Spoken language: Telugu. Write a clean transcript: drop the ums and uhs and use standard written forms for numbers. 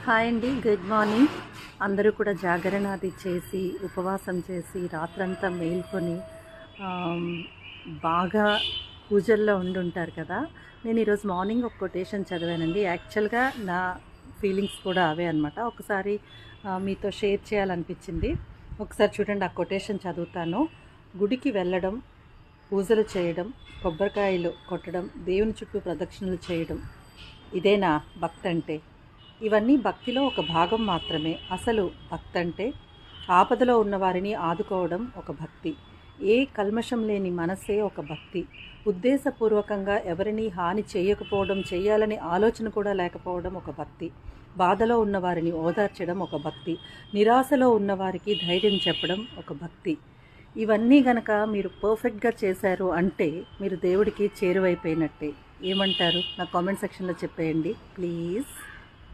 హాయ్ అండి, గుడ్ మార్నింగ్. అందరూ కూడా జాగరణ అది చేసి ఉపవాసం చేసి రాత్రంతా మేల్కొని బాగా పూజల్లో ఉండుంటారు కదా. నేను ఈరోజు మార్నింగ్ ఒక కొటేషన్ చదివానండి. యాక్చువల్గా నా ఫీలింగ్స్ కూడా అవే అనమాట. ఒకసారి మీతో షేర్ చేయాలనిపించింది. ఒకసారి చూడండి, ఆ కొటేషన్ చదువుతాను. గుడికి వెళ్ళడం, పూజలు చేయడం, కొబ్బరికాయలు కొట్టడం, దేవుని చుట్టూ ప్రదక్షిణలు చేయడం, ఇదేనా భక్తి అంటే? ఇవన్నీ భక్తిలో ఒక భాగం మాత్రమే. అసలు భక్తి అంటే ఆపదలో ఉన్నవారిని ఆదుకోవడం ఒక భక్తి. ఏ కల్మషం లేని మనసే ఒక భక్తి. ఉద్దేశపూర్వకంగా ఎవరిని హాని చేయకపోవడం, చేయాలని ఆలోచన కూడా లేకపోవడం ఒక భక్తి. బాధలో ఉన్నవారిని ఓదార్చడం ఒక భక్తి. నిరాశలో ఉన్నవారికి ధైర్యం చెప్పడం ఒక భక్తి. ఇవన్నీ గనక మీరు పర్ఫెక్ట్గా చేశారు అంటే మీరు దేవుడికి చేరువైపోయినట్టే. ఏమంటారు? నా కామెంట్ సెక్షన్లో చెప్పేయండి ప్లీజ్.